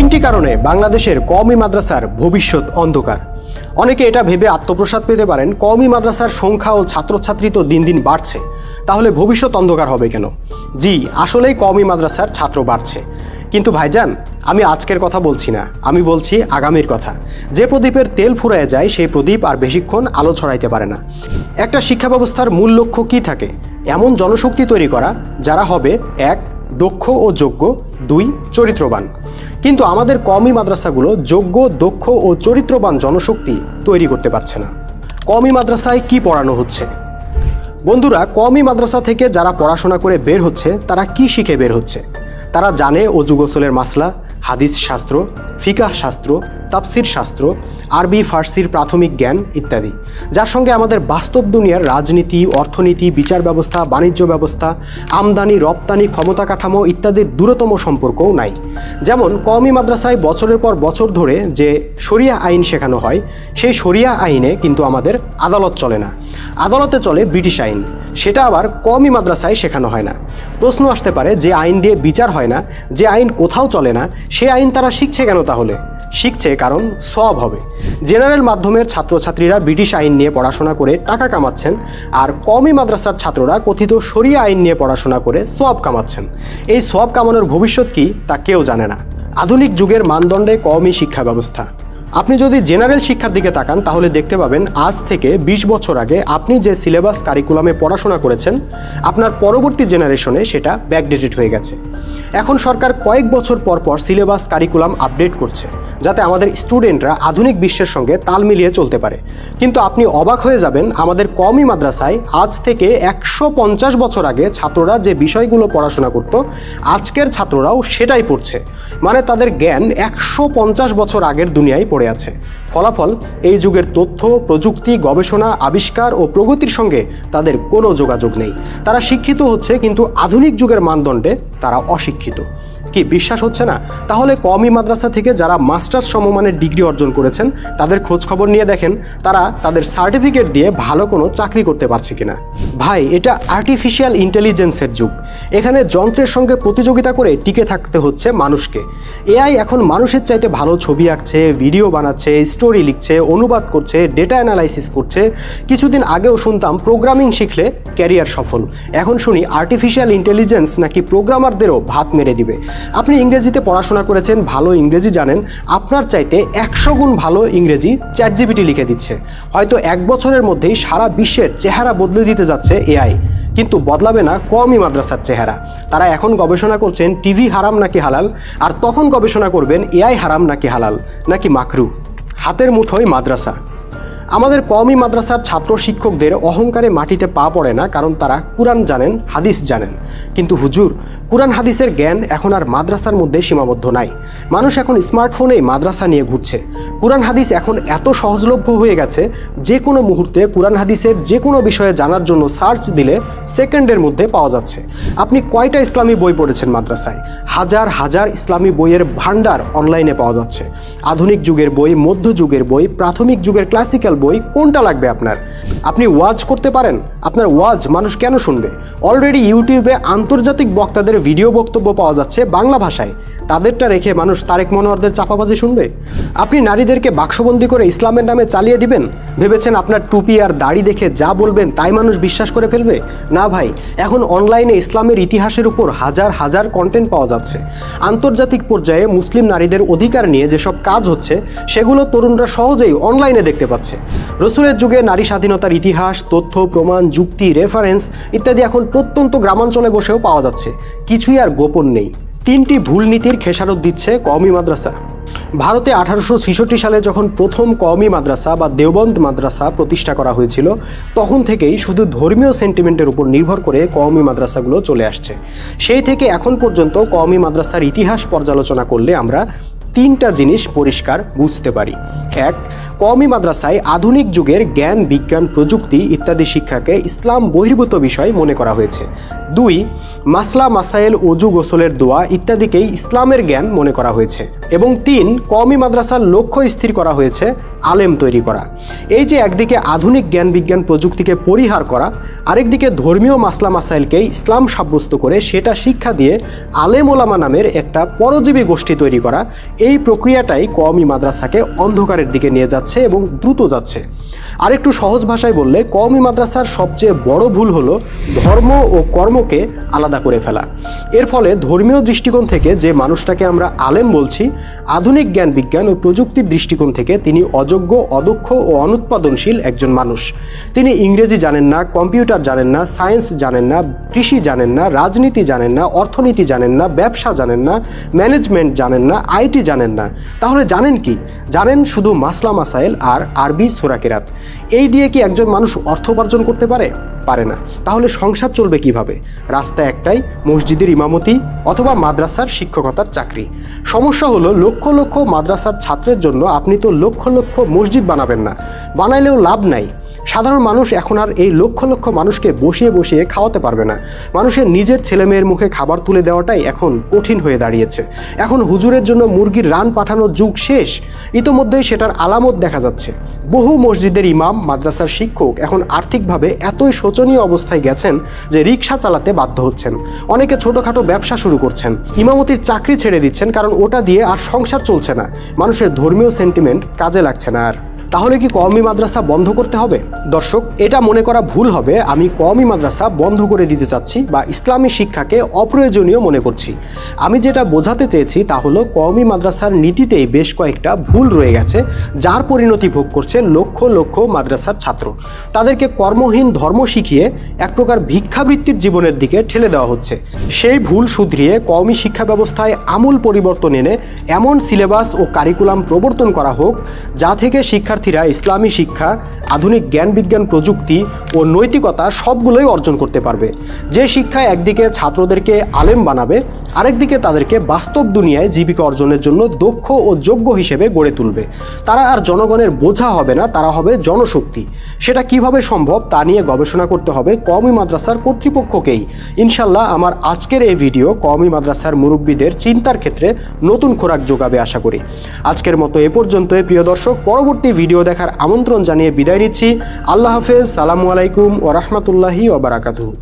তিনটি কারণে বাংলাদেশের কওমি মাদ্রাসার ভবিষ্যৎ অন্ধকার। অনেকে এটা ভেবে আত্মপ্রসাদ পেতে পারেন, কওমি মাদ্রাসার সংখ্যা ও ছাত্রছাত্রী তো দিন দিন বাড়ছে, তাহলে ভবিষ্যৎ অন্ধকার হবে কেন? জি, আসলেই কওমি মাদ্রাসার ছাত্র বাড়ছে, কিন্তু ভাইজান আমি আজকের কথা বলছি না, আমি বলছি আগামীর কথা। যে প্রদীপের তেল ফুরায় যায় সেই প্রদীপ আর বেশিক্ষণ আলো ছড়াইতে পারে না। একটা শিক্ষা ব্যবস্থার মূল লক্ষ্য কী থাকে? এমন জনশক্তি তৈরি করা যারা হবে ১. দক্ষ ও যোগ্য, ২. চরিত্রবান। কিন্তু আমাদের কওমি মাদ্রাসাগুলো যোগ্য, দক্ষ ও চরিত্রবান জনশক্তি তৈরি করতে পারছে না। কওমি মাদ্রাসায় কি পড়ানো হচ্ছে? বন্ধুরা, কওমি মাদ্রাসা থেকে যারা পড়াশোনা করে বের হচ্ছে তারা কি শিখে বের হচ্ছে? তারা জানে অজু গোসলের মাসলা, হাদিস শাস্ত্র, ফিকাহ শাস্ত্র, তাফসির শাস্ত্র, আরবি ফার্সির প্রাথমিক জ্ঞান ইত্যাদি, যার সঙ্গে আমাদের বাস্তব দুনিয়ার রাজনীতি, অর্থনীতি, বিচার ব্যবস্থা, বাণিজ্য ব্যবস্থা, আমদানি রপ্তানি, ক্ষমতা কাঠামো ইত্যাদির দূরতম সম্পর্কও নাই। যেমন কওমি মাদ্রাসায় বছরের পর বছর ধরে যে শরিয়া আইন শেখানো হয়, সেই শরিয়া আইনে কিন্তু আমাদের আদালত চলে না, আদালতে চলে ব্রিটিশ আইন। সেটা আবার কওমি মাদ্রাসায় শেখানো হয় না। প্রশ্ন আসতে পারে, যে আইন দিয়ে বিচার হয় না, যে আইন কোথাও চলে না, সে আইন তারা শিখছে কেন? তাহলে শিখছে কারণ সওয়াব হবে। জেনারেল মাধ্যমের ছাত্রছাত্রীরা ব্রিটিশ আইন নিয়ে পড়াশোনা করে টাকা কামাচ্ছেন, আর কওমি মাদ্রাসার ছাত্ররা কথিত শরিয়া আইন নিয়ে পড়াশোনা করে সওয়াব কামাচ্ছেন। এই সওয়াব কামানোর ভবিষ্যৎ কি তা কেউ জানে না। আধুনিক যুগের মানদণ্ডে কওমি শিক্ষা ব্যবস্থা। আপনি যদি জেনারেল শিক্ষার দিকে তাকান তাহলে দেখতে পাবেন আজ থেকে ২০ বছর আগে আপনি যে সিলেবাস কারিকুলামে পড়াশোনা করেছেন, আপনার পরবর্তী জেনারেশনে সেটা ব্যাকডেটেড হয়ে গেছে। এখন সরকার কয়েক বছর পর পর সিলেবাস কারিকুলাম আপডেট করছে, যাতে আমাদের স্টুডেন্টরা আধুনিক বিশ্বের সঙ্গে তাল মিলিয়ে চলতে পারে। কিন্তু আপনি অবাক হয়ে যাবেন, আমাদের কওমি মাদ্রাসায় আজ থেকে ১৫০ বছর আগে ছাত্ররা যে বিষয়গুলো পড়াশোনা করত, আজকের ছাত্ররাও সেটাই পড়ছে। মানে তাদের জ্ঞান ১৫০ বছর আগের দুনিয়ায় পড়ে আছে। ফলাফল, এই যুগের তথ্য প্রযুক্তি, গবেষণা, আবিষ্কার ও প্রগতির সঙ্গে তাদের কোনো যোগাযোগ নেই। তারা শিক্ষিত হচ্ছে, কিন্তু আধুনিক যুগের মানদণ্ডে তারা অশিক্ষিত। কি বিশ্বাস হচ্ছে না? তাহলে কওমি মাদ্রাসা থেকে যারা মাস্টার্স সমমানের ডিগ্রি অর্জন করেছেন তাদের খোঁজ খবর নিয়ে দেখেন তারা তাদের সার্টিফিকেট দিয়ে ভালো কোনো চাকরি করতে পারছে কিনা। ভাই, এটা আর্টিফিশিয়াল ইন্টেলিজেন্সের যুগ। এখানে যন্ত্রের সঙ্গে প্রতিযোগিতা করে টিকে থাকতে হচ্ছে মানুষকে। এআই এখন মানুষের চাইতে ভালো ছবি আঁকছে, ভিডিও বানাচ্ছে, স্টোরি লিখছে, অনুবাদ করছে, ডেটা অ্যানালাইসিস করছে। কিছুদিন আগেও শুনতাম প্রোগ্রামিং শিখলে ক্যারিয়ার সফল। এখন শুনি আর্টিফিশিয়াল ইন্টেলিজেন্স নাকি প্রোগ্রামারদেরও ভাত মেরে দিবে। আপনি ইংরেজিতে পড়াশোনা করেছেন, ভালো ইংরেজি জানেন, আপনার চাইতে ১০০ গুণ ভালো ইংরেজি চ্যাটজিপিটি লিখে দিচ্ছে। হয়তো ১ বছরের মধ্যেই সারা বিশ্বের চেহারা বদলে দিতে যাচ্ছে এআই, কিন্তু বদলাবে না কওমি মাদ্রাসার চেহারা। তারা এখন গবেষণা করছেন টিভি হারাম নাকি হালাল, আর তখন গবেষণা করবেন এআই হারাম নাকি হালাল নাকি মাকরু। হাতের মুঠোয় মাদ্রাসা। আমাদের কওমি মাদ্রাসার ছাত্র শিক্ষকদের অহংকারে মাটিতে পা পড়ে না, কারণ তারা কুরআন জানেন, হাদিস জানেন। কিন্তু হুজুর, কুরআন হাদিসের জ্ঞান এখন আর মাদ্রাসার মধ্যে সীমাবদ্ধ নাই। মানুষ এখন স্মার্টফোনেই মাদ্রাসা নিয়ে ঘুরছে। কুরআন হাদিস এখন এত সহজলভ্য হয়ে গেছে, যে কোনো মুহূর্তে কুরআন হাদিসের যে কোনো বিষয়ে জানার জন্য সার্চ দিলে সেকেন্ডের মধ্যে পাওয়া যাচ্ছে। আপনি কয়টা ইসলামী বই পড়েছেন মাদ্রাসায়? হাজার হাজার ইসলামী বইয়ের ভান্ডার অনলাইনে পাওয়া যাচ্ছে। আধুনিক যুগের বই, মধ্যযুগের বই, প্রাথমিক যুগের ক্লাসিক্যাল বই, কোনটা লাগবে আপনার? আপনি ওয়াজ করতে পারেন? আপনার ওয়াজ মানুষ কেন শুনবে? অলরেডি ইউটিউবে আন্তর্জাতিক বক্তাদের ভিডিও বক্তব্য পাওয়া যাচ্ছে বাংলা ভাষায়। তাদেরটা রেখে মানুষ তারেক মনোয়ারদের চাপাবাজি শুনবে? আপনি নারীদেরকে বাক্সবন্দি করে ইসলামের নামে চালিয়ে দিবেন? ভেবেছেন আপনার টুপি আর দাড়ি দেখে যা বলবেন তাই মানুষ বিশ্বাস করে ফেলবে? না ভাই, এখন অনলাইনে ইসলামের ইতিহাসের উপর হাজার হাজার কন্টেন্ট পাওয়া যাচ্ছে। আন্তর্জাতিক পর্যায়ে মুসলিম নারীদের অধিকার নিয়ে যেসব কাজ হচ্ছে সেগুলো তরুণরা সহজেই অনলাইনে দেখতে পাচ্ছে। রসুলের যুগে নারী স্বাধীনতার ইতিহাস, তথ্য প্রমাণ, যুক্তি, রেফারেন্স ইত্যাদি এখন প্রত্যন্ত গ্রামাঞ্চলে বসেও পাওয়া যাচ্ছে। কিছুই আর গোপন নেই। ৩টি ভুল নীতির খেসারত দিচ্ছে কওমি মাদ্রাসা। ভারতে 1866 সালে যখন প্রথম কওমি মাদ্রাসা বা দেওবন্দ মাদ্রাসা প্রতিষ্ঠা করা হয়েছিল, তখন থেকেই শুধু ধর্মীয় সেন্টিমেন্টের উপর নির্ভর করে কওমি মাদ্রাসাগুলো চলে আসছে। সেই থেকে এখন পর্যন্ত কওমি মাদ্রাসার ইতিহাস পর্যালোচনা করলে আমরা 3টা জিনিস পরিষ্কার বুঝতে পারি। 1. কওমি মাদ্রাসায় আধুনিক যুগের জ্ঞান, বিজ্ঞান, প্রযুক্তি ইত্যাদি শিক্ষাকে ইসলাম বহির্ভূত বিষয় মনে করা হয়েছে। 2. মাসলা মাসাইল, অজু গোসলের দোয়া ইত্যাদিকেই ইসলামের জ্ঞান মনে করা হয়েছে। এবং 3. কওমি মাদ্রাসার লক্ষ্য স্থির করা হয়েছে আলেম তৈরি করা। এই যে একদিকে আধুনিক জ্ঞান, বিজ্ঞান, প্রযুক্তিকে পরিহার করা, আরেকদিকে ধর্মীয় মাসলা মাসাইলকে ইসলাম সাব্যস্ত করে সেটা শিক্ষা দিয়ে আলেম ওলামা নামের একটা পরজীবী গোষ্ঠী তৈরি করা, এই প্রক্রিয়াটাই কওমি মাদ্রাসাকে অন্ধকারের দিকে নিয়ে যাচ্ছে এবং দ্রুত যাচ্ছে। আরেকটু সহজ ভাষায় বললে কওমি মাদ্রাসার সবচেয়ে বড় ভুল হলো ধর্ম ও কর্মকে আলাদা করে ফেলা। এর ফলে ধর্মীয় দৃষ্টিকোণ থেকে যে মানুষটাকে আমরা আলেম বলছি, আধুনিক জ্ঞান বিজ্ঞান ও প্রযুক্তির দৃষ্টিকোণ থেকে তিনি অযোগ্য, অদক্ষ ও অনুৎপাদনশীল একজন মানুষ। তিনি ইংরেজি জানেন না, কম্পিউটার জানেন না, সায়েন্স জানেন না, কৃষি জানেন না, রাজনীতি জানেন না, অর্থনীতি জানেন না, ব্যবসা জানেন না, ম্যানেজমেন্ট জানেন না, আইটি জানেন না। তাহলে জানেন কি? জানেন শুধু মাসলা মাসাইল আর আরবি সূরা কিরাত। এই দিয়ে কি একজন মানুষ অর্থ উপার্জন করতে পারে? পারে না। তাহলে সংসার চলবে কিভাবে? রাস্তা একটাই, মসজিদের ইমামতি অথবা মাদ্রাসার শিক্ষকতার চাকরি। সমস্যা হলো লক্ষ লক্ষ মাদ্রাসার ছাত্রের জন্য আপনি তো লক্ষ লক্ষ মসজিদ বানাবেন না, বানাইলেও লাভ নাই। সাধারণ মানুষ এখন আর এই লক্ষ লক্ষ মানুষকে বসিয়ে বসিয়ে খাওয়াতে পারবে না। মানুষের নিজের ছেলে মেয়ের মুখে খাবার তুলে দেওয়াটাই এখন কঠিন হয়ে দাঁড়িয়েছে। এখন হুজুরের জন্য মুরগির রান পাঠানোর যুগ শেষ। ইতোমধ্যেই সেটার আলামত দেখা যাচ্ছে। বহু মসজিদের ইমাম, মাদ্রাসার শিক্ষক এখন আর্থিকভাবে এতই শোচনীয় অবস্থায় গেছেন যে রিক্সা চালাতে বাধ্য হচ্ছেন। অনেকে ছোটোখাটো ব্যবসা শুরু করছেন, ইমামতির চাকরি ছেড়ে দিচ্ছেন, কারণ ওটা দিয়ে আর সংসার চলছে না। মানুষের ধর্মীয় সেন্টিমেন্ট কাজে লাগছে না আর। তাহলে কি কওমি মাদ্রাসা বন্ধ করতে হবে? দর্শক, এটা মনে করা ভুল হবে আমি কওমি মাদ্রাসা বন্ধ করে দিতে চাচ্ছি বা ইসলামী শিক্ষাকে অপ্রয়োজনীয় মনে করছি। আমি যেটা বোঝাতে চেয়েছি তা হলো কওমি মাদ্রাসার নীতিতেই বেশ কয়েকটা ভুল রয়ে গেছে, যার পরিণতি ভোগ করছে লক্ষ লক্ষ মাদ্রাসার ছাত্র। তাদেরকে কর্মহীন ধর্ম শিখিয়ে এক প্রকার ভিক্ষাবৃত্তির জীবনের দিকে ঠেলে দেওয়া হচ্ছে। সেই ভুল শুধরিয়ে কওমি শিক্ষা ব্যবস্থায় আমূল পরিবর্তন এনে এমন সিলেবাস ও কারিকুলাম প্রবর্তন করা হোক যা থেকে শিক্ষার্থীরা ইসলামী শিক্ষা, আধুনিক জ্ঞান বিজ্ঞান প্রযুক্তি ও নৈতিকতা সবগুলোই অর্জন করতে পারবে। যে শিক্ষা একদিকে ছাত্রদেরকে আলেম বানাবে, আরেকদিকে তাদেরকে বাস্তব দুনিয়ায় জীবিকা অর্জনের জন্য দক্ষ ও যোগ্য হিসেবে গড়ে তুলবে। তারা আর জনগণের বোঝা হবে না, তারা হবে জনশক্তি। সেটা কিভাবে সম্ভব তা নিয়ে গবেষণা করতে হবে কওমি মাদ্রাসার কর্তৃপক্ষকেই। ইনশাল্লাহ আমার আজকের এই ভিডিও কওমি মাদ্রাসার মুরব্বীদের চিন্তার ক্ষেত্রে নতুন খোরাক যোগাবে আশা করি। আজকের মতো এ পর্যন্তই প্রিয় দর্শক, পরবর্তী ভিডিও দেখার আমন্ত্রণ জানিয়ে বিদায় নিচ্ছি। আল্লাহ হাফেজ, সালামু আলাইকুম ওয়া রাহমাতুল্লাহি ওয়া বারাকাতুহু।